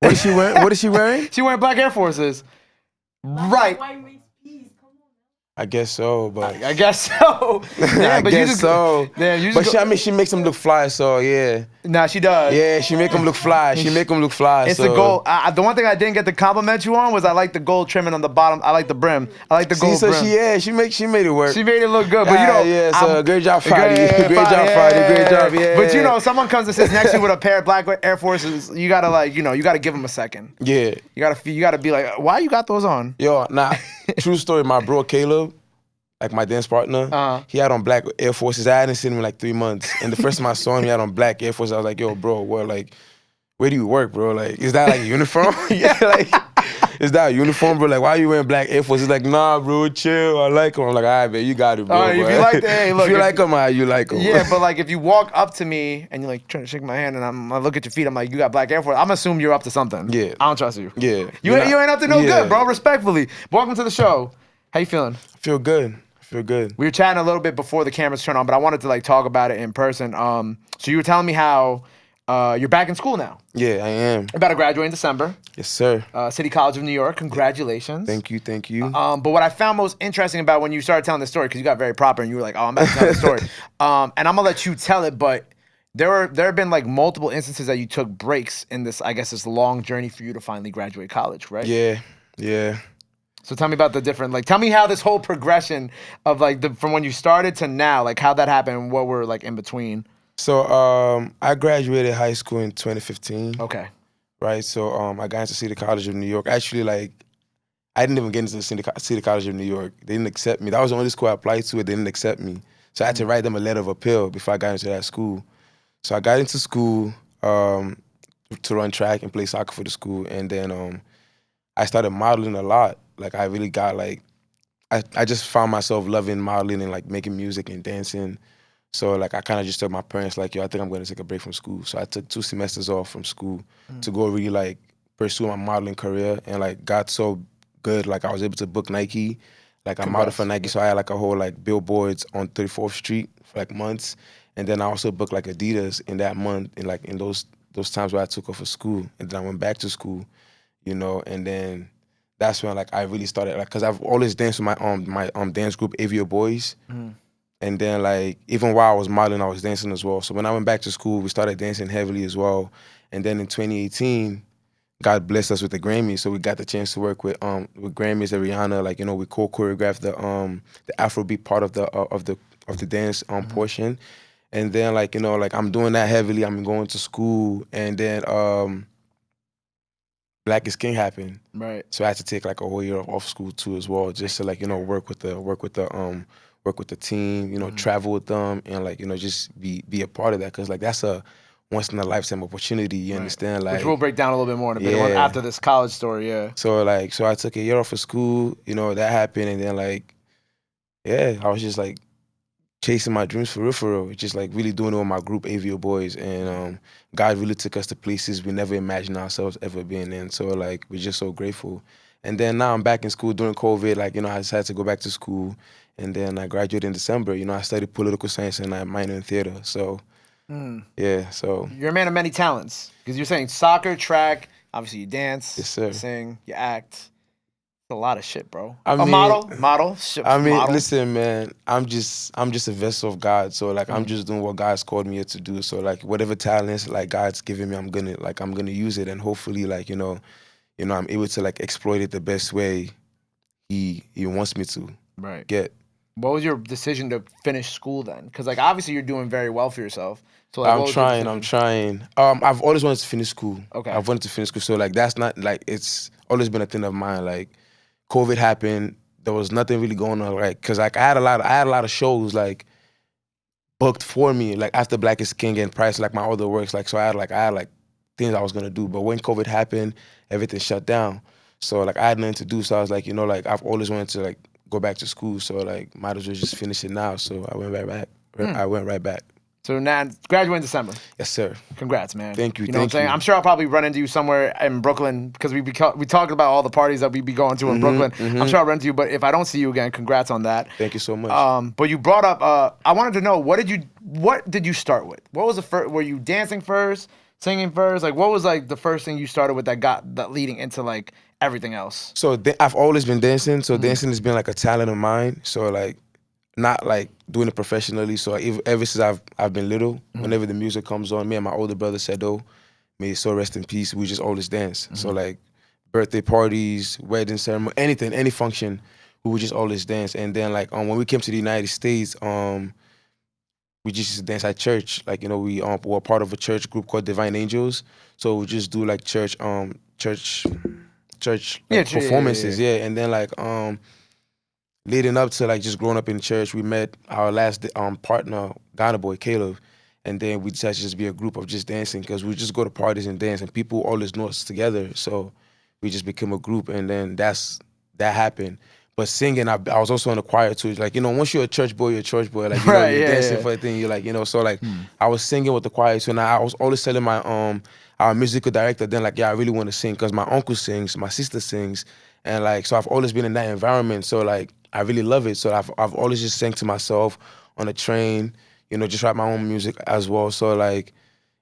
What is she wearing? What is she wearing? She wearing black Air Forces. Right. I guess so, but I guess so. Yeah, I guess so. Yeah, you but just she, I mean, she makes them look fly. So yeah. Nah, she does. Yeah, she make them look fly. She make them look fly. It's so. the gold. The one thing I didn't get to compliment you on was I like the gold trimming on the bottom. I like the brim. I like the gold so brim. she made it work. She made it look good, but you know, yeah. So great job, Friday. Yeah, great job, Friday. Great job, yeah. But you know, someone comes and sits next to you with a pair of black Air Forces. You gotta you gotta give them a second. Yeah. You gotta be like, why you got those on? Yo, true story. My bro Caleb, like my dance partner, he had on black Air Forces. I hadn't seen him in like 3 months. And the first time I saw him, he had on black Air Forces. I was like, yo, bro, what, like, where do you work, bro? Like, is that like a uniform? Yeah, like, is that a uniform, bro? Like, why are you wearing black Air Forces? He's like, nah, bro, chill. I like him. I'm like, all right, man, you got it, bro. All right, if you like that, hey, look. If you like him, you like him. Yeah, but like, if you walk up to me and you're like trying to shake my hand and I look at your feet, I'm like, you got black Air Force. I'm assuming you're up to something. Yeah. I don't trust you. Yeah. You ain't up to no good, bro, respectfully. Welcome to the show. How you feeling? I feel good. We were chatting a little bit before the cameras turned on, but I wanted to like talk about it in person. So you were telling me how you're back in school now. Yeah, I am. You're about to graduate in December. Yes, sir. City College of New York. Congratulations. Thank you. But what I found most interesting about when you started telling the story, because you got very proper and you were like, oh, I'm about to tell the story. And I'm gonna let you tell it, but there have been like multiple instances that you took breaks in this, I guess, this long journey for you to finally graduate college, right? Yeah. So tell me about the different, like, tell me how this whole progression of like from when you started to now, like how that happened and what were like in between. So I graduated high school in 2015. Okay. Right. So I got into City College of New York. Actually, like, I didn't even get into City College of New York. They didn't accept me. That was the only school I applied to. They didn't accept me. So I had to write them a letter of appeal before I got into that school. So I got into school to run track and play soccer for the school, and then I started modeling a lot. Like, I really got, like, I just found myself loving modeling and, like, making music and dancing. So, like, I kind of just told my parents, like, yo, I think I'm going to take a break from school. So I took 2 semesters off from school to go really, like, pursue my modeling career, and, like, got so good. Like, I was able to book Nike. Like, I modeled for Nike, so I had, like, a whole, like, billboards on 34th Street for, like, months. And then I also booked, like, Adidas in that month, and, like, in those times where I took off of school. And then I went back to school, you know, and then that's when, like, I really started, like, because I've always danced with my dance group, Avia Boys. And then, like, even while I was modeling, I was dancing as well. So when I went back to school, we started dancing heavily as well. And then in 2018, God blessed us with the Grammys, so we got the chance to work with Grammys and Rihanna. Like, you know, we co-choreographed the Afrobeat part of the dance portion. And then, like, you know, like, I'm doing that heavily. I'm going to school, and then Black is King happened. Right. So I had to take, like, a whole year off school too as well, just to, like, you know, work with the team, you know, travel with them, and, like, you know, just be a part of that, because, like, that's a once in a lifetime opportunity. You understand, like, which we'll break down a little bit more in a bit after this college story. Yeah. So, like, I took a year off of school. You know, that happened, and then, like, yeah, I was just, like, chasing my dreams for real, just, like, really doing it with my group, Avia Boys, and God really took us to places we never imagined ourselves ever being in. So, like, we're just so grateful. And then now I'm back in school during COVID. Like, you know, I decided to go back to school, and then I graduated in December. You know, I studied political science and I minor in theater. So, yeah, so. You're a man of many talents, because you're saying soccer, track, obviously you dance, yes, sir. You sing, you act. A lot of shit, bro. I mean, model. Shit, I mean, model. listen, man. I'm just a vessel of God. So, like, I'm just doing what God's called me here to do. So, like, whatever talents, like, God's giving me, I'm gonna use it, and hopefully, like, you know, I'm able to, like, exploit it the best way He wants me to. Right. Get. What was your decision to finish school then? Because, like, obviously you're doing very well for yourself. So, like, I'm trying. I've always wanted to finish school. Okay. I've wanted to finish school. So, like, that's not, like, it's always been a thing of mine. Like, COVID happened. There was nothing really going on, like, cause, like, I had a lot of shows, like, booked for me, like, after Black is King and prior to, like, my other works, like, so I had things I was gonna do. But when COVID happened, everything shut down. So, like, I had nothing to do. So I was like, you know, like, I've always wanted to, like, go back to school. So, like, might as well just finish it now. So I went right back. I went right back. So now, graduate in December. Yes, sir. Congrats, man. Thank you. You know what I'm saying? I'm sure I'll probably run into you somewhere in Brooklyn, because we talked about all the parties that we be going to in Brooklyn. I'm sure I'll run into you, but if I don't see you again, congrats on that. Thank you so much. But you brought up, I wanted to know, what did you start with? What was the first? Were you dancing first, singing first? Like, what was like the first thing you started with that leading into like everything else? So I've always been dancing. So dancing has been like a talent of mine. So like not like doing it professionally. So ever since I've been little, whenever the music comes on, me and my older brother Sedo, may his soul rest in peace, we just always dance. So like birthday parties, wedding ceremony, anything, any function, we would just always dance. And then like when we came to the United States, we just used to dance at church. Like, you know, we were part of a church group called Divine Angels. So we just do like church like, performances, yeah. And then like leading up to like just growing up in church, we met our last partner, Ghana boy Caleb, and then we decided to just be a group of just dancing because we just go to parties and dance, and people always know us together. So we just became a group, and then that happened. But singing, I was also in the choir too. Like, you know, once you're a church boy, you're a church boy. Like, you know, you're dancing for a thing. You're like, you know, so like I was singing with the choir too, and I was always telling my our musical director then like, yeah, I really want to sing because my uncle sings, my sister sings, and like so I've always been in that environment. So like I really love it. So I've always just sang to myself on a train, you know, just write my own music as well. So like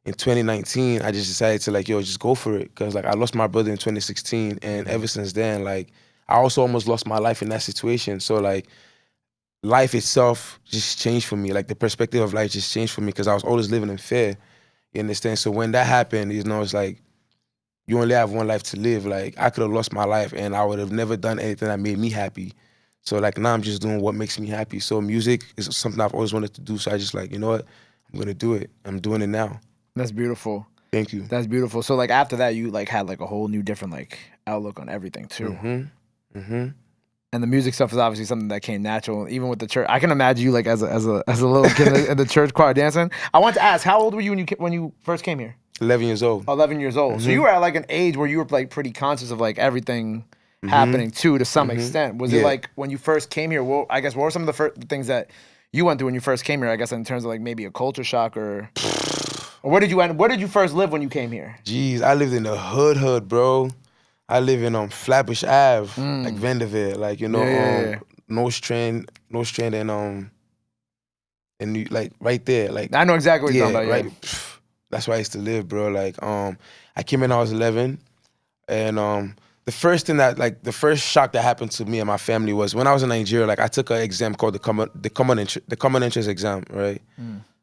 in 2019, I just decided to like, yo, just go for it. Cause like I lost my brother in 2016, and ever since then, like I also almost lost my life in that situation. So like life itself just changed for me. Like the perspective of life just changed for me because I was always living in fear. You understand? So when that happened, you know, it's like you only have one life to live. Like I could have lost my life and I would have never done anything that made me happy. So like now I'm just doing what makes me happy. So music is something I've always wanted to do. So I just like, you know what? I'm gonna do it. I'm doing it now. That's beautiful. Thank you. That's beautiful. So like after that, you like had like a whole new different like outlook on everything too. And the music stuff is obviously something that came natural, even with the church. I can imagine you like as a little kid in the church choir dancing. I want to ask, how old were you when you first came here? 11 years old. 11 years old. So you were at like an age where you were like pretty conscious of like everything happening too, to some extent. Was it like when you first came here? Well, I guess what were some of the first things that you went through when you first came here? I guess in terms of like maybe a culture shock or where did you first live when you came here? Jeez, I lived in the hood, bro. I live in Flatbush Ave, like Vanderveer, like you know, Nose Strand and like right there, like I know exactly what you're talking about. Right, that's where I used to live, bro. Like I came in when I was 11, and the first thing that like the first shock that happened to me and my family was when I was in Nigeria. Like I took an exam called the common entrance exam, right?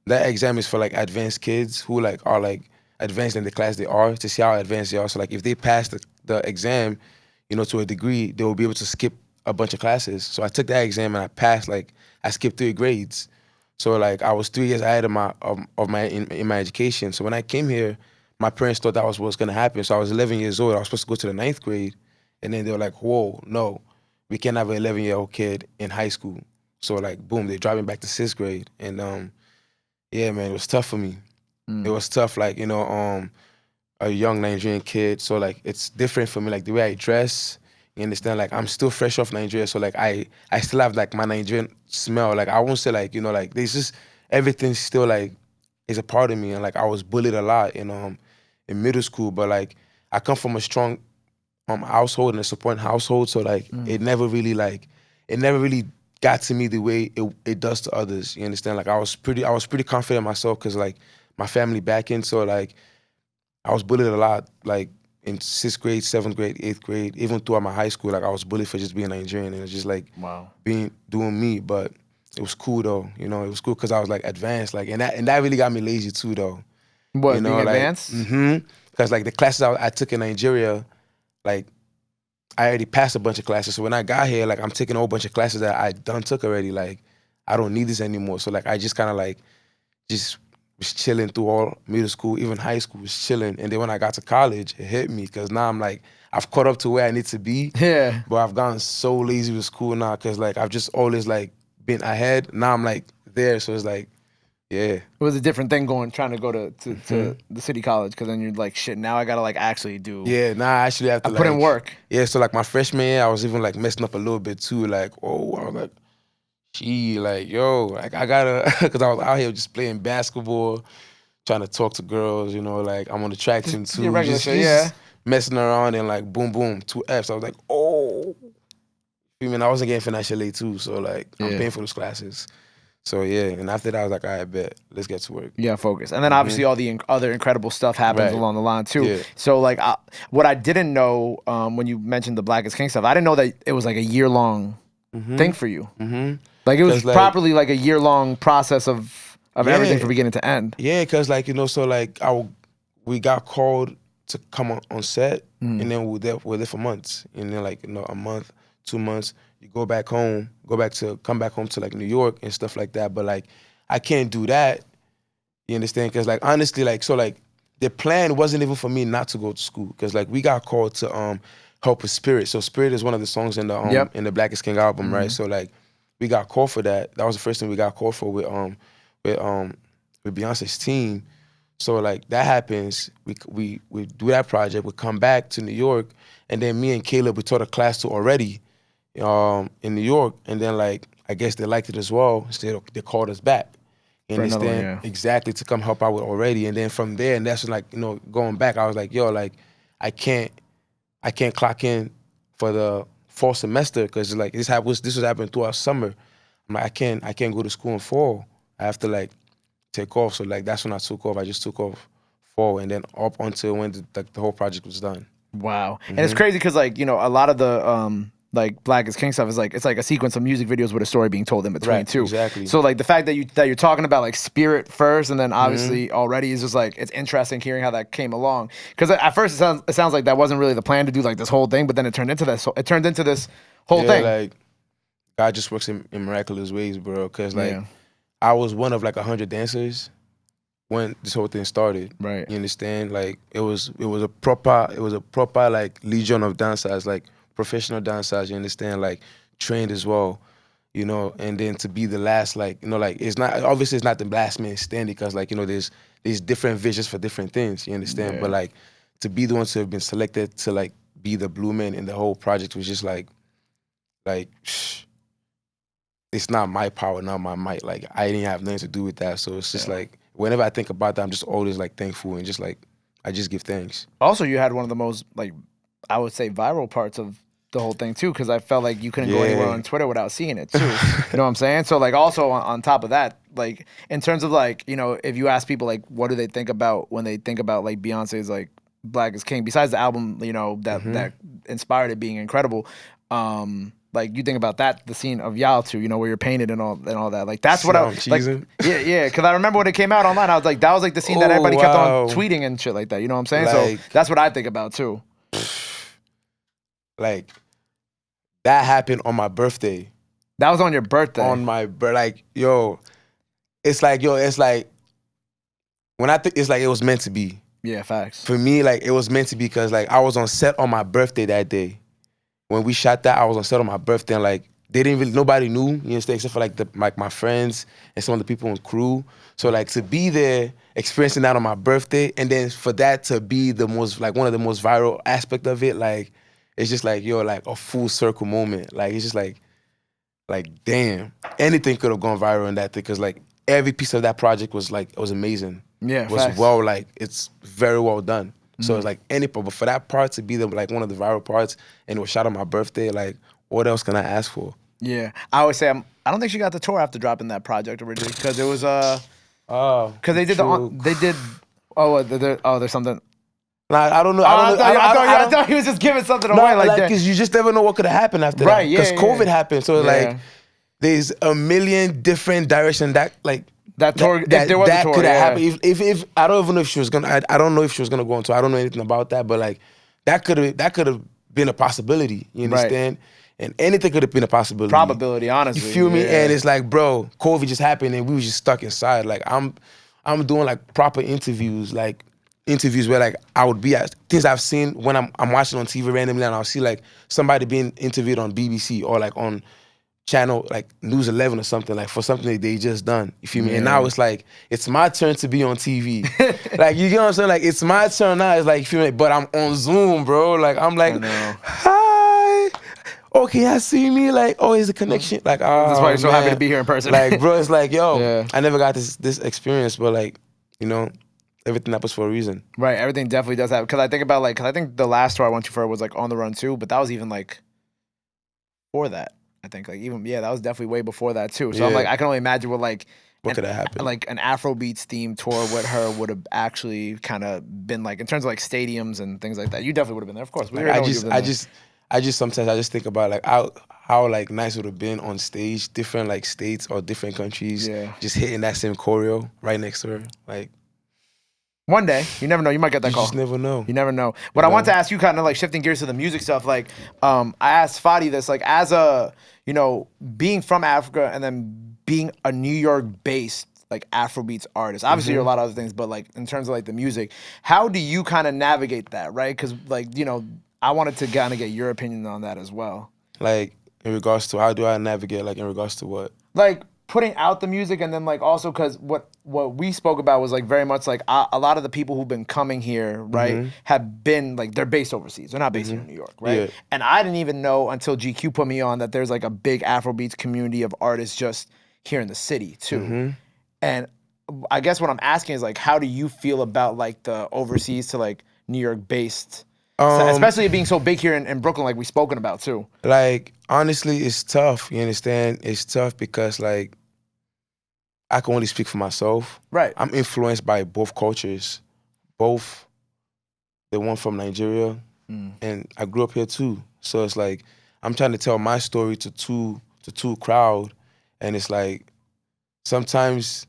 That exam is for like advanced kids who like are like advanced in the class they are to see how advanced they are. So like if they pass the exam, you know, to a degree, they will be able to skip a bunch of classes. So I took that exam and I passed. Like I skipped 3 grades. So like I was 3 years ahead of my in my education. So when I came here, my parents thought that was what was gonna happen. So I was 11 years old. I was supposed to go to the 9th grade, and then they were like, "Whoa, no, we can't have an 11-year-old kid in high school." So like, boom, they dropped me back to 6th grade, and yeah, man, it was tough for me. It was tough, like, you know, a young Nigerian kid. So like, it's different for me, like the way I dress. You understand? Like I'm still fresh off Nigeria, so like I still have like my Nigerian smell. Like I won't say like, you know, like there's just everything still like is a part of me. And like I was bullied a lot in middle school, but like I come from a strong household and a supporting household. So like it never really got to me the way it does to others. You understand? Like I was pretty confident in myself because like my family backing. So like I was bullied a lot, like in 6th grade, 7th grade, 8th grade, even throughout my high school. Like I was bullied for just being Nigerian, and it's just like doing me. But it was cool though, you know. It was cool because I was like advanced, like, and that really got me lazy too though. What, you know, being like, advanced? Because like the classes I took in Nigeria, like I already passed a bunch of classes. So when I got here, like I'm taking a whole bunch of classes that I done took already. Like I don't need this anymore. So like I just kind of like just was chilling through all middle school, even high school was chilling. And then when I got to college, it hit me because now I'm like, I've caught up to where I need to be. Yeah. But I've gotten so lazy with school now because like I've just always like been ahead. Now I'm like there. So it's like, yeah. It was a different thing trying to go to the city college, because then you're like, shit, now I gotta like actually do. Yeah, now I actually have to put in work. Yeah, so like my freshman year, I was even like messing up a little bit too. Like, oh, I was like, gee, like, yo, like I gotta, because I was out here just playing basketball, trying to talk to girls, you know, like I'm on the track team too. Your regular shit, yeah. Messing around and like boom, boom, 2 Fs. I was like, oh. I mean, I wasn't getting financial aid too, so like I'm paying for those classes. So yeah, and after that I was like, all right, bet, let's get to work. Yeah, focus. And then obviously all the other incredible stuff happens Right. along the line too. Yeah. So like what I didn't know when you mentioned the Black is King stuff, I didn't know that it was like a year-long thing for you. Like it was 'Cause, like- properly like a year-long process of everything Yeah. from beginning to end. Yeah, cause like so like we got called to come on set, and then we're there for months, and then like a month, 2 months, you come back home to like New York and stuff like that. But like I can't do that, you understand? Cause like honestly, like so like the plan wasn't even for me not to go to school, cause like we got called to help with Spirit. So Spirit is one of the songs in the in the Black is King album, right? So like we got called for that. That was the first thing we got called for with Beyonce's team. So like that happens, we do that project, we come back to New York, and then me and Caleb, we taught a class to already in New York, and then like I guess they liked it as well, so they called us back. You For another one, understand? yeah. Exactly, to come help out with already. And then from there, and that's when, like, going back, I was like, yo, like I can't clock in for the fall semester, because like this was happening throughout summer. I'm like, I can't go to school in fall. I have to like take off. So like that's when I took off. I just took off fall, and then up until when the whole project was done. Wow. And it's crazy because like, a lot of the like Black is King stuff is like it's like a sequence of music videos with a story being told in between Right, too. exactly. So like the fact that you're talking about like Spirit first and then obviously already is just like it's interesting hearing how that came along. Because at first it sounds like that wasn't really the plan to do like this whole thing, but then it turned into this. It turned into this whole thing. Like God just works in miraculous ways, bro. Because like Yeah. I was one of like 100 dancers when this whole thing started. Right. You understand? Like it was a proper like legion of dancers, like professional dancers, you understand, like trained as well, and then to be the last, like, like it's not the last man standing, because like, there's different visions for different things, you understand? Yeah. But like to be the ones to have been selected to like be the blue man in the whole project was just like it's not my power, not my might. Like I didn't have nothing to do with that. So it's just like whenever I think about that, I'm just always like thankful, and just like I just give thanks. Also, you had one of the most like I would say viral parts of the whole thing too, because I felt like you couldn't go anywhere on Twitter without seeing it too. You know what I'm saying? So like also on top of that, like in terms of like, if you ask people like what do they think about when they think about like Beyonce's like Black is King, besides the album, that inspired it being incredible, like you think about that, the scene of Y'all Two, where you're painted and all that. Like that's what I like. Yeah, because I remember when it came out online, I was like, that was like the scene that everybody kept on tweeting and shit like that. You know what I'm saying? Like, so that's what I think about too. Like that happened on my birthday. That was on your birthday. On my birthday, like it's like when I think it's like it was meant to be. Yeah, facts. For me, like it was meant to be, because like I was on set on my birthday that day. When we shot that, I was on set on my birthday, and like nobody knew, you understand, except for like my friends and some of the people on crew. So like to be there, experiencing that on my birthday, and then for that to be the most, like one of the most viral aspect of it, like it's just like like a full circle moment. Like it's just like damn, anything could have gone viral in that thing, because like every piece of that project was like, it was amazing. Yeah, it was facts. well, like it's very well done. So it's like but for that part to be like one of the viral parts, and it was shot on my birthday, like what else can I ask for? Yeah, I always say I don't think she got the tour after dropping that project originally, because it was because they did there's something. Like I don't know. I thought he was just giving something away like that. Because you just never know what could have happened after that. Right, yeah. Because COVID happened, so like there's a million different directions that like. That tour, if there was a tour, could have happened. If I don't even know if she was gonna. I don't know if she was gonna go on tour. I don't know anything about that. But like, that could have been a possibility. You understand? Right. And anything could have been a possibility. Probability, honestly. You feel me? And it's like, bro, COVID just happened, and we was just stuck inside. Like I'm doing like proper interviews, where like I would be at things I've seen when I'm watching on TV randomly, and I'll see like somebody being interviewed on BBC or like on channel like News 11 or something, like for something that they just done. You feel me? And now it's like it's my turn to be on TV. Like you get what I'm saying? Like it's my turn now. It's like, you feel me? But I'm on Zoom, bro. Like I'm like, hi. Oh, can y'all see me? Like, oh, is a connection? Like, oh, that's why you're so happy to be here in person. Like, bro, it's like, yo, I never got this experience, but like, everything happens for a reason. Right, everything definitely does happen. Because I think about like, because I think the last tour I went to for was like On the Run too, but that was even like for that. I think like even that was definitely way before that too. So I'm like, I can only imagine what like what could have happened? Like an Afrobeats themed tour with her would have actually kind of been like in terms of like stadiums and things like that. You definitely would have been there, of course. Like, I just sometimes I just think about like how like nice it would have been on stage, different like states or different countries, just hitting that same choreo right next to her. Like one day, you never know, you might get that call. You just never know. You never know. But I want to ask you, kind of like shifting gears to the music stuff. Like, I asked Fadi this, like as a being from Africa and then being a New York based like Afrobeats artist. Obviously, you're a lot of other things, but like in terms of like the music, how do you kind of navigate that, right? Because like I wanted to kind of get your opinion on that as well. Like in regards to how do I navigate? Like in regards to what? Like putting out the music, and then like also because what we spoke about was like very much like a lot of the people who've been coming here, right, have been like they're based overseas. They're not based here in New York, right? Yeah. And I didn't even know until GQ put me on that there's like a big Afrobeats community of artists just here in the city too. And I guess what I'm asking is like, how do you feel about like the overseas to like New York based, especially it being so big here in Brooklyn, like we've spoken about too? Like honestly, it's tough. You understand? It's tough because like I can only speak for myself. Right. I'm influenced by both cultures, both the one from Nigeria, and I grew up here too. So it's like I'm trying to tell my story to two crowd, and it's like sometimes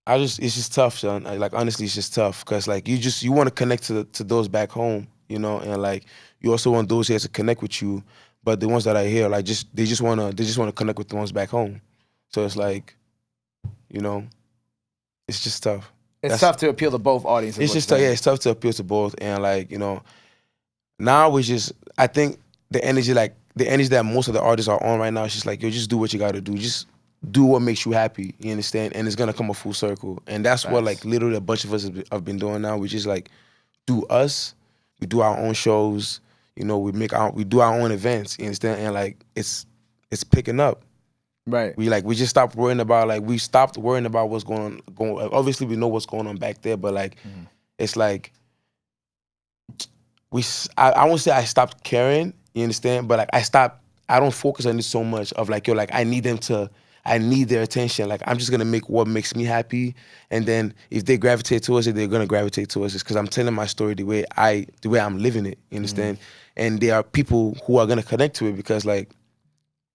it's just tough, son. Like honestly, it's just tough because like you want to connect to those back home, and like you also want those here to connect with you, but the ones that are here, like they just wanna connect with the ones back home. So it's like, it's just tough. It's tough to appeal to both audiences. It's just tough, it's tough to appeal to both, and like now it's just I think the energy that most of the artists are on right now is just like just do what you got to do, just do what makes you happy. You understand? And it's gonna come a full circle, and that's what like literally a bunch of us have been doing now. We just like do us, we do our own shows, we do our own events. You understand? And like it's picking up. Right. We just stopped worrying about what's going on. Obviously we know what's going on back there, but like it's like I won't say I stopped caring, you understand? But like I don't focus on it so much of like I need their attention. Like I'm just gonna make what makes me happy, and then if they gravitate towards it, they're gonna gravitate towards it because I'm telling my story the way I'm living it, you understand? And there are people who are gonna connect to it because like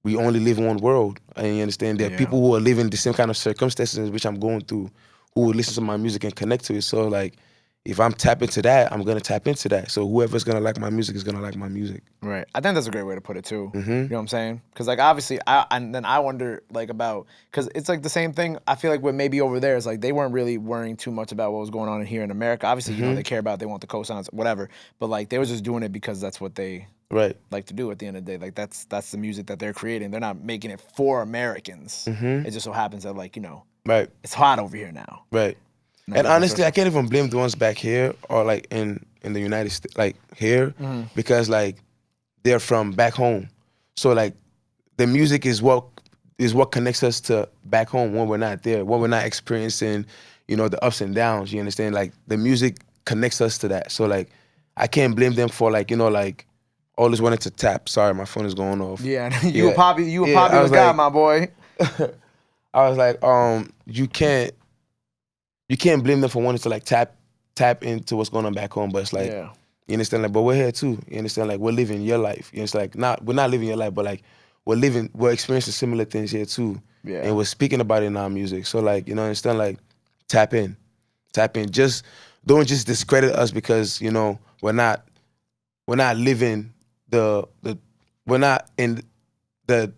we only live in one world, and you understand? There are people who are living the same kind of circumstances which I'm going through, who will listen to my music and connect to it. So like, if I'm tapping into that, I'm gonna tap into that. So whoever's gonna like my music is gonna like my music. Right. I think that's a great way to put it too. You know what I'm saying? Because like obviously, I wonder like about because it's like the same thing. I feel like what maybe over there is like they weren't really worrying too much about what was going on here in America. Obviously, they care about they want the cosigns, whatever. But like they were just doing it because that's what they like to do at the end of the day. Like that's the music that they're creating. They're not making it for Americans. It just so happens that like it's hot over here now. Right. And honestly, I can't even blame the ones back here or like in the United States, like here, because like they're from back home. So like the music is what connects us to back home when we're not there, when we're not experiencing, the ups and downs. You understand? Like the music connects us to that. So like I can't blame them for like like always wanting to tap. Sorry, my phone is going off. Yeah, you a popular guy, my boy. I was like, you can't blame them for wanting to like tap into what's going on back home, but it's like, you understand, like, but we're here too. You understand, like, we're living your life. You understand, like, we're not living your life, but like, we're experiencing similar things here too. Yeah. And we're speaking about it in our music. So like, understand, like, tap in. Just don't just discredit us because we're not living we're not in the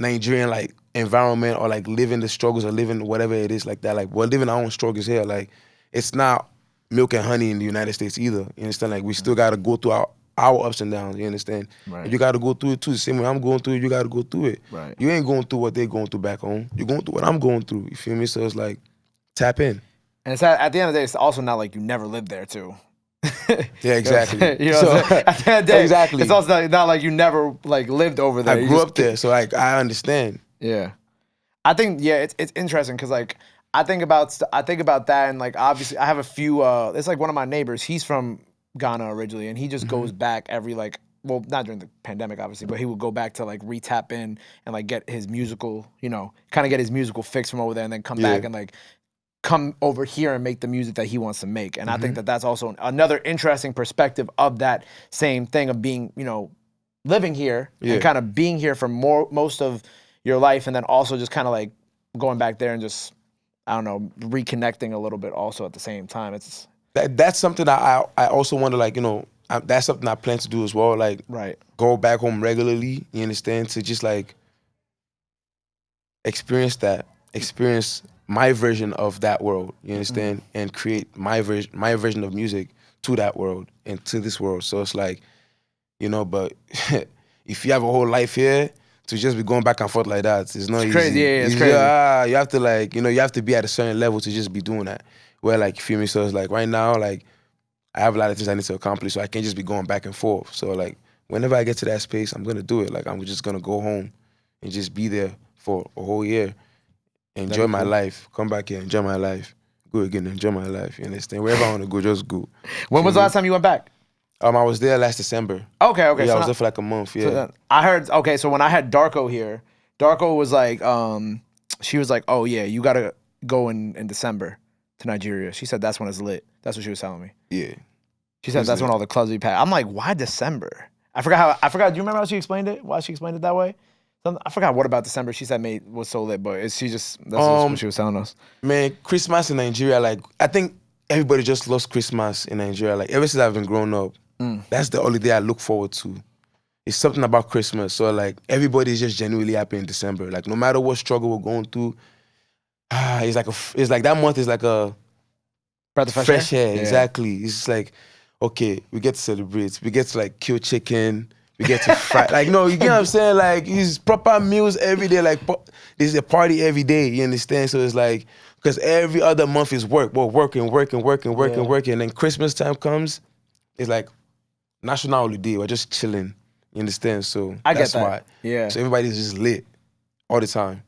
Nigerian like environment or like living the struggles or living whatever it is like that. Like we're living our own struggles here. Like it's not milk and honey in the United States either. You understand? Like we still gotta go through our ups and downs. You understand? Right. And you gotta go through it too. The same way I'm going through it, you gotta go through it. Right. You ain't going through what they're going through back home. You're going through what I'm going through. You feel me? So it's like tap in. And it's at the end of the day, it's also not like you never lived there too. Yeah, exactly. At the end of the day, exactly. It's also not like you never like lived over there. I grew up there, so like I understand. Yeah, I think it's interesting because like I think about that and like obviously I have a few. It's like one of my neighbors. He's from Ghana originally, and he just goes back every like well, not during the pandemic, obviously, but he would go back to like re-tap in and like get his musical, you know, kind of get his musical fix from over there and then come back and like come over here and make the music that he wants to make. And I think that that's also another interesting perspective of that same thing of being, you know, living here and kind of being here for most of your life, and then also just kind of like going back there and just, I don't know, reconnecting a little bit also at the same time. It's that's something I also want to, like, you know, that's something I plan to do as well. Like, go back home regularly, you understand, to just like experience my version of that world, you understand, and create my version of music to that world and to this world. So it's like, you know, but if you have a whole life here, to just be going back and forth like that, it's not easy. Crazy, it's crazy. You have to, like, you know, you have to be at a certain level to just be doing that. Where, like, you feel me? So it's like right now, like, I have a lot of things I need to accomplish, so I can't just be going back and forth. So like, whenever I get to that space, I'm gonna do it. Like, I'm just gonna go home and just be there for a whole year, enjoy my life, come back here, enjoy my life, go again, enjoy my life. You understand? Wherever I want to go, just go. When was the last time you went back? I was there last December. Okay. Yeah, so I was there for like a month. Yeah. So I heard. Okay, so when I had Darko here, Darko was like, she was like, oh yeah, you gotta go in December to Nigeria. She said that's when it's lit. That's what she was telling me. Yeah. She said that's when all the clubs be packed. I'm like, why December? I forgot. Do you remember how she explained it? Why she explained it that way? I forgot what about December she said was so lit, but that's just what she was telling us. Man, Christmas in Nigeria, like, I think everybody just lost Christmas in Nigeria. Like, ever since I've been growing up, that's the only day I look forward to. It's something about Christmas. So like, everybody is just genuinely happy in December. Like, no matter what struggle we're going through, it's like that month is like a breath of fresh air. Yeah. Exactly. It's just like, okay, we get to celebrate. We get to like kill chicken. We get to fry. Like, no, you get what I'm saying? Like, it's proper meals every day. Like, there's a party every day. You understand? So it's like, because every other month is work. We're working. And then Christmas time comes, it's like national holiday. We're just chilling. You understand? So I get that's that. why. Yeah. So everybody's just lit all the time.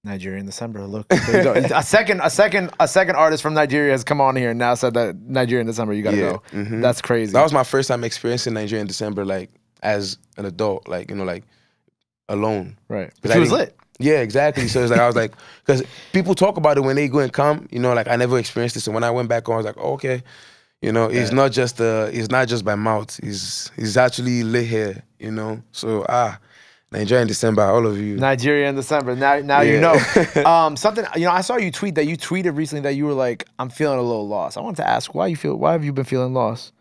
Nigeria in December. Look, there you go. a second artist from Nigeria has come on here and now said that Nigeria in December, you gotta go. That's crazy. That was my first time experiencing Nigeria in December, like, as an adult, like, you know, like, alone. Right. But she was lit. Yeah, exactly. So it's like, I was like, because people talk about it when they go and come, you know, like, I never experienced this. So when I went back home, I was like, oh, okay, you know, it's not just by mouth. It's actually lit here, you know. So Nigeria in December, all of you. Nigeria in December. Now you know. Something, you know, I saw you tweeted recently that you were like, I'm feeling a little lost. I wanted to ask why have you been feeling lost?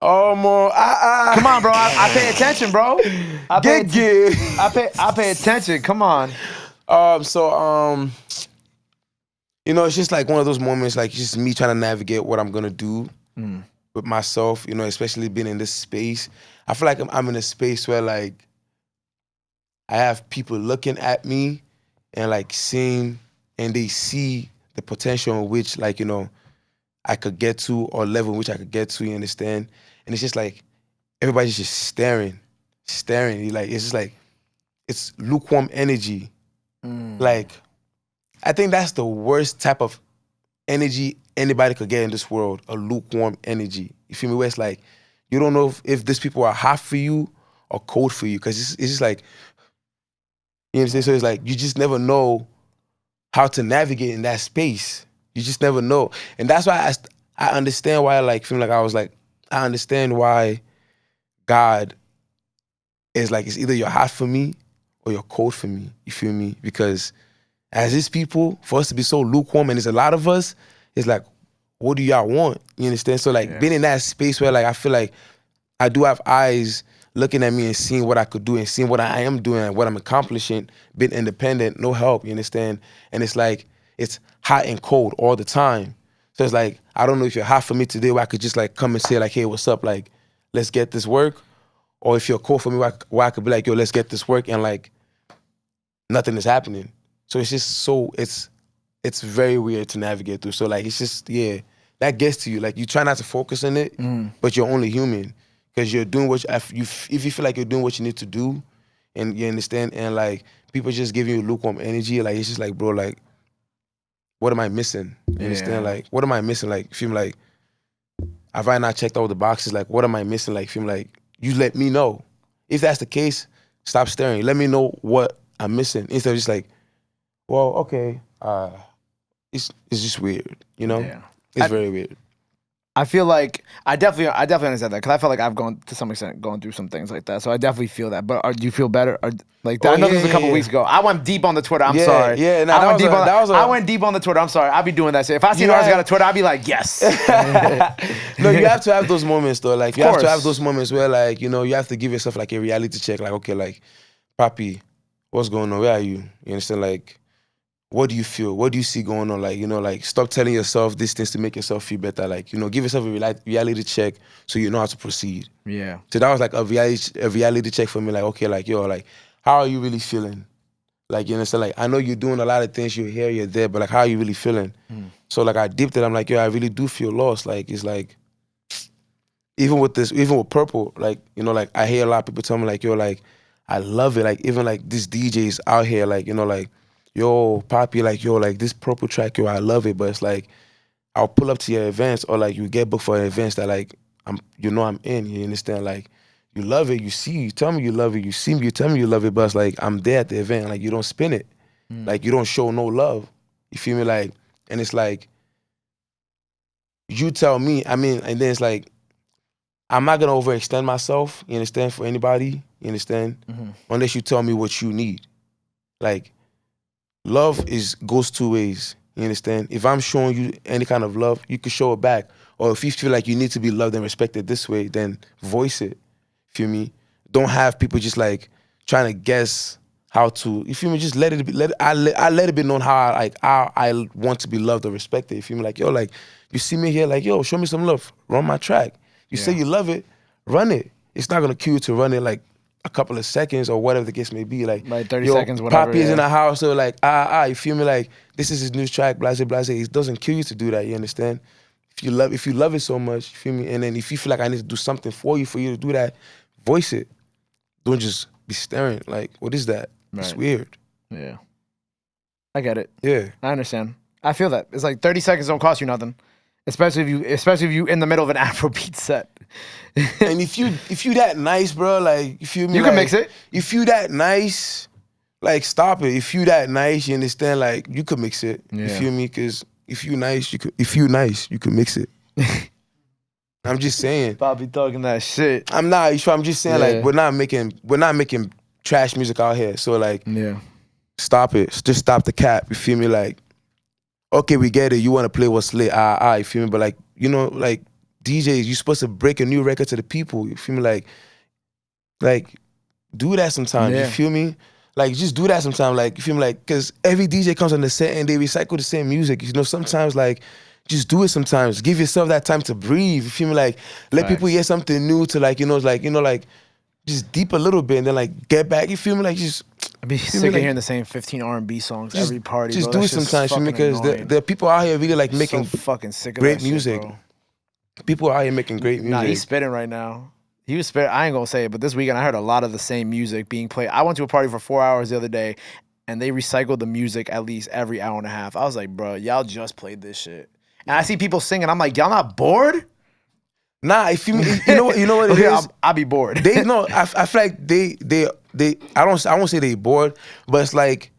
Come on, bro. I pay attention, bro. I pay attention. Come on. You know, it's just like one of those moments, like, just me trying to navigate what I'm gonna do with myself. You know, especially being in this space. I feel like I'm in a space where, like, I have people looking at me and like seeing, and they see the potential in which, like, you know, I could get to, or level in which I could get to, you understand? And it's just like, everybody's just staring. Like, it's just like, it's lukewarm energy. Like, I think that's the worst type of energy anybody could get in this world, a lukewarm energy. You feel me? Where it's like, you don't know if these people are hot for you or cold for you, because it's just like, you know what I'm saying? So it's like, you just never know how to navigate in that space. You just never know. And that's why I understand why, like, feel like I understand why God is like, it's either you're hot for me or you're cold for me. You feel me? Because as His people, for us to be so lukewarm, and there's a lot of us, it's like, what do y'all want? You understand? So like, being in that space where, like, I feel like I do have eyes looking at me and seeing what I could do and seeing what I am doing and what I'm accomplishing, being independent, no help, you understand? And it's like, it's hot and cold all the time. So it's like, I don't know if you're hot for me today where I could just like come and say like, hey, what's up? Like, let's get this work. Or if you're cold for me where I could be like, yo, let's get this work, and like, nothing is happening. So it's just it's very weird to navigate through. So like, it's just, that gets to you. Like, you try not to focus on it, but you're only human. Because you're doing if you feel like you're doing what you need to do, and you understand, and like, people just giving you lukewarm energy, like, it's just like, bro, like, what am I missing? You understand? Like, what am I missing? Like, feel like, have I not checked all the boxes? Like, what am I missing? Like, feel like, you let me know. If that's the case, stop staring. Let me know what I'm missing instead of just like, well, okay, it's just weird, you know? Yeah. It's very weird. I feel like I definitely understand that because I feel like I've gone to some extent going through some things like that. So I definitely feel that. But do you feel better? Like Oh, I know this yeah, was a couple yeah, weeks ago. I went deep on the Twitter. I'm Yeah, sorry. yeah, nah, I that went was deep a- on that was a- I went deep on the Twitter. I'm sorry. I'll be doing that shit. If I see an You artist got a have- Twitter, I'll be like, yes. No, you have to have those moments though. Like you have to course. have those moments where like, you know, you have to give yourself like a reality check. Like, okay, like, Papi, what's going on? Where are you? You understand? Like, what do you feel? What do you see going on? Like, you know, like stop telling yourself these things to make yourself feel better. Like, you know, give yourself a reality check so you know how to proceed. Yeah. So that was like a reality check for me. Like, okay, like, yo, like, how are you really feeling? Like, you understand? Like, I know you're doing a lot of things, you're here, you're there, but like, how are you really feeling? So like, I dipped it. I'm like, yo, I really do feel lost. Like, it's like, even with Purple, like, you know, like, I hear a lot of people tell me like, yo, like, I love it. Like, even like these DJs out here, like, you know, like, yo, Papi, like, yo, like this Purple track, yo, I love it. But it's like, I'll pull up to your events or like you get booked for events that like, I'm in, you understand? Like, you love it, you tell me you love it, you tell me you love it, but it's like, I'm there at the event, like, you don't spin it. Like, you don't show no love. You feel me? Like, and it's like, you tell me, and then it's like, I'm not gonna overextend myself, you understand, for anybody, you understand? Unless you tell me what you need. Like, love goes two ways, you understand? If I'm showing you any kind of love, you can show it back. Or if you feel like you need to be loved and respected this way, then voice it. Feel me? Don't have people just like trying to guess how to. You feel me? Just let it be. I let it be known how I want to be loved or respected. You feel me? Like, yo, like, you see me here, like, yo, show me some love. Run my track. You say you love it, run it. It's not gonna cue you to run it like a couple of seconds or whatever the case may be. Like 30 yo, seconds, whatever. Papi is in the house, so like, you feel me? Like, this is his new track, blase, blase. It doesn't kill you to do that, you understand? If you love it so much, you feel me? And then if you feel like I need to do something for you to do that, voice it. Don't just be staring. Like, what is that? It's Right. weird. Yeah. I get it. Yeah. I understand. I feel that. It's like 30 seconds don't cost you nothing. Especially if you in the middle of an Afrobeat set. And if you that nice, bro, like, you feel me? You like, can mix it. If you that nice, like, stop it. If you that nice, you understand, like, you could mix it. You Yeah. feel me? Because if you nice, you could mix it. I'm just saying. Bobby talking that shit. I'm just saying, Yeah. like, we're not making trash music out here. So like, Yeah. stop it. Just stop the cap. You feel me? Like, okay, we get it. You want to play what's lit. You feel me? But like, you know, like, DJs, you're supposed to break a new record to the people. You feel me? Like, do that sometimes. Yeah. You feel me? Like, just do that sometimes. Like, you feel me? Like, because every DJ comes on the set and they recycle the same music. You know, sometimes, like, just do it sometimes. Give yourself that time to breathe. You feel me? Like, let people hear something new to, like, just deep a little bit and then, like, get back. You feel me? Like, just... I'd be sick of hearing the same 15 R&B songs every party. Just bro. do it That shit's sometimes, fucking because annoying. the people out here really like making so fucking sick of great that shit, music. bro. People out here making great music. Nah, he's spitting right now. He was spitting. I ain't gonna say it, but this weekend I heard a lot of the same music being played. I went to a party for 4 hours the other day, and they recycled the music at least every hour and a half. I was like, bro, y'all just played this shit. And I see people singing. I'm like, y'all not bored? Nah, if you know what it is. I'll be bored. I feel like they I won't say they bored, but it's like,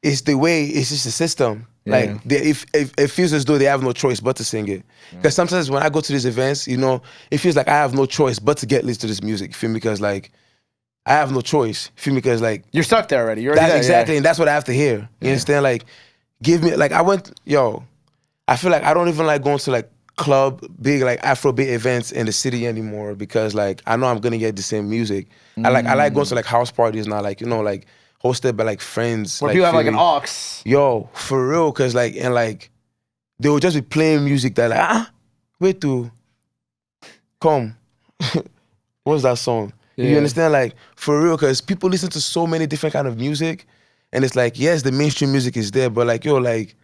it's the way, it's just the system. Like, if it feels as though they have no choice but to sing it. Because sometimes when I go to these events, you know, it feels like I have no choice but to get listened to this music. You feel me? Because like, I have no choice. You feel me? Because like, You're stuck there already. You're already that's there, exactly, yeah. and that's what I have to hear. You understand? Like, give me, like, I feel like I don't even like going to like club, big like Afrobeat events in the city anymore, because like, I know I'm gonna get the same music. I like going to like house parties now, like, you know, like hosted by like friends. Where like, people have like feel an me? aux. Yo, for real, cause like, and like, they will just be playing music that like, wait to come. What's that song? You understand? Like, for real, cause people listen to so many different kind of music, and it's like, yes, the mainstream music is there, but like, yo, like,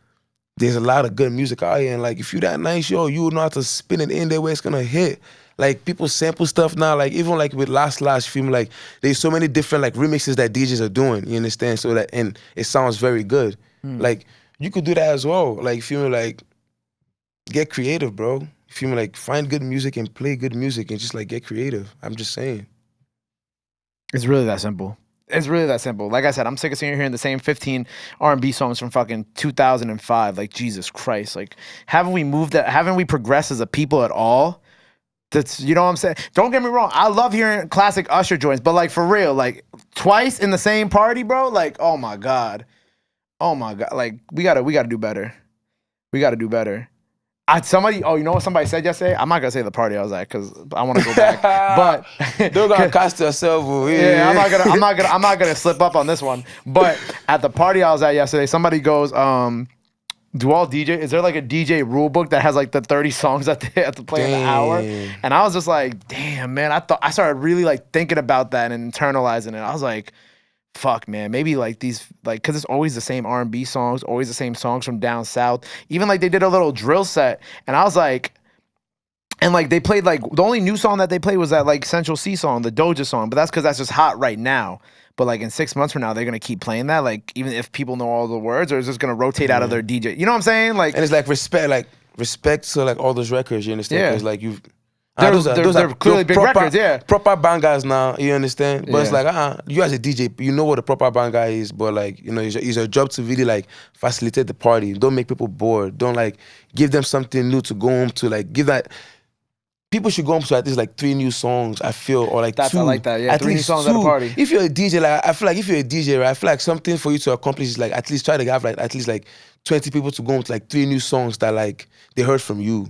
there's a lot of good music out here, and like, if you that nice, yo, you know how to spin it in there where it's gonna hit. Like, people sample stuff now, like, even like with Last film, like, there's so many different like remixes that DJs are doing, you understand? So that, and it sounds very good. Like, you could do that as well. Like, you feel me? Like, get creative, bro. You You feel me? Like find good music and play good music and just like get creative. I'm just saying. It's really that simple. It's really that simple. Like I said, I'm sick of hearing the same 15 R&B songs from fucking 2005. Like, Jesus Christ. Like, haven't we moved that? Haven't we progressed as a people at all? That's, you know what I'm saying? Don't get me wrong. I love hearing classic Usher joints, but like for real, like twice in the same party, bro. Like, oh my God. Oh my God. Like, we gotta do better. We gotta do better. You know what somebody said yesterday? I'm not gonna say the party I was at because I want to go back. But don't gonna cast yourself away. Yeah, I'm not gonna slip up on this one. But at the party I was at yesterday, somebody goes, is there like a DJ rule book that has like the 30 songs that they have to play in an hour? And I was just like, damn, man. I started really like thinking about that and internalizing it. I was like, fuck, man, maybe like these, like, because it's always the same R&B songs, always the same songs from down south. Even like they did a little drill set, and I was like, and like they played like, the only new song that they played was that like Central C song, the Doja song, but that's because that's just hot right now. But like in 6 months from now, they're gonna keep playing that, like even if people know all the words, or is just gonna rotate out of their DJ. You know what I'm saying? Like, and it's like respect to like all those records. You understand? Because like you've. Those are clearly big proper, records, yeah. Proper bangers now, you understand? But it's like, you as a DJ, you know what a proper banger is, but like, you know, it's your job to really like facilitate the party. Don't make people bored. Don't like give them something new to go home to. Like give that. People should go home to at least like 3 new songs, I feel, or like 2. I like that, yeah. At 3 new least songs 2. at a party. If you're a DJ, like I feel like if you're a DJ, right, I feel like something for you to accomplish is like at least try to have like at least like 20 people to go home to like 3 new songs that like they heard from you.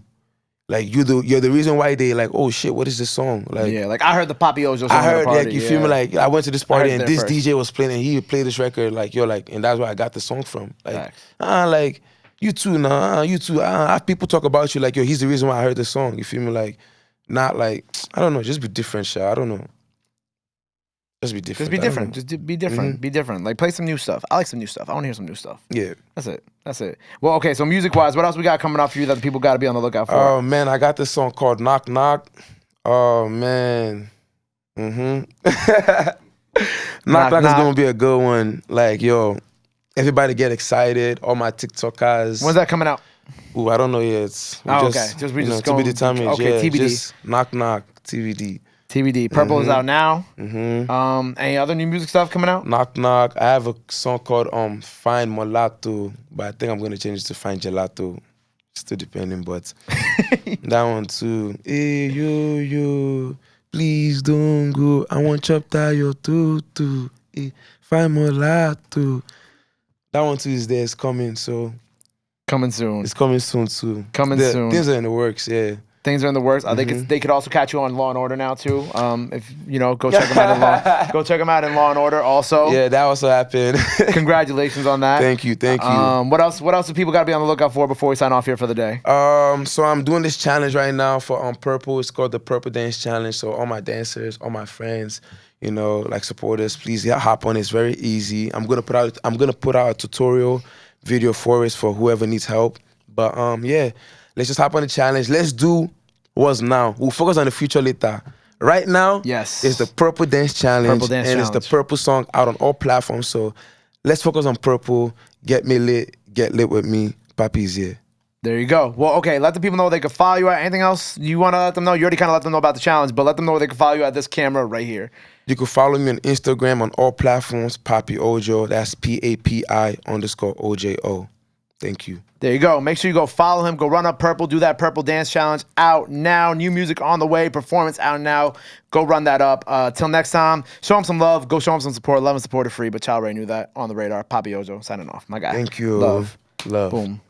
Like you're the reason why they like, oh shit, what is this song? Like, yeah, like I heard the Papi Ojo song. I heard, at the party, like, you feel me? Like I went to this party and this first. DJ was playing and he played this record, like you're like, and that's where I got the song from. Like, like you too, you too. People talk about you like, yo, he's the reason why I heard the song. You feel me? Like, not like, I don't know, just be different, shit. I don't know. Just be different. Just be different. Just be different. Be different. Like play some new stuff. I like some new stuff. I want to hear some new stuff. Yeah. That's it. Well, okay, so music-wise, what else we got coming up for you that the people got to be on the lookout for? Oh, man, I got this song called Knock Knock. Oh, man. Knock Knock is going to be a good one. Like, yo, everybody get excited. All my TikTokers. When's that coming out? Ooh, I don't know yet. Okay. We just to be determined. Okay, TBD. Just Knock Knock, TBD. TBD. Purple is out now. Any other new music stuff coming out? Knock Knock. I have a song called Find Mulatto, but I think I'm gonna change it to Find Gelato. Still depending, but that one too. Hey yo, please don't go. I want chop tayo too. Hey, Find Mulatto. That one too is there. It's coming. So coming soon. It's coming soon too. Soon. Things are in the works. Yeah. Things are in the works. They could also catch you on Law and Order now too. If you know, go check them out in Law and Order also. Yeah, that also happened. Congratulations on that. Thank you. What else do people got to be on the lookout for before we sign off here for the day? So I'm doing this challenge right now for Purple. It's called the Purple Dance Challenge. So all my dancers, all my friends, you know, like supporters, please hop on. It's very easy. I'm gonna put out a tutorial video for it for whoever needs help. But yeah. Let's just hop on the challenge. Let's do what's now. We'll focus on the future later. Right now, yes, it's the Purple Dance Challenge. It's the Purple song out on all platforms. So let's focus on Purple. Get me lit. Get lit with me. Papi's here. There you go. Well, okay, let the people know they can follow you at. Anything else you want to let them know? You already kind of let them know about the challenge, but let them know where they can follow you at this camera right here. You can follow me on Instagram on all platforms, Papi Ojo. That's PAPI_OJO. Thank you. There you go. Make sure you go follow him. Go run up Purple. Do that Purple Dance Challenge out now. New music on the way. Performance out now. Go run that up. Till next time, show him some love. Go show him some support. Love and support are free, but y'all already knew that. On the radar. Papi Ojo signing off. My guy. Thank you. Love. Love. Boom.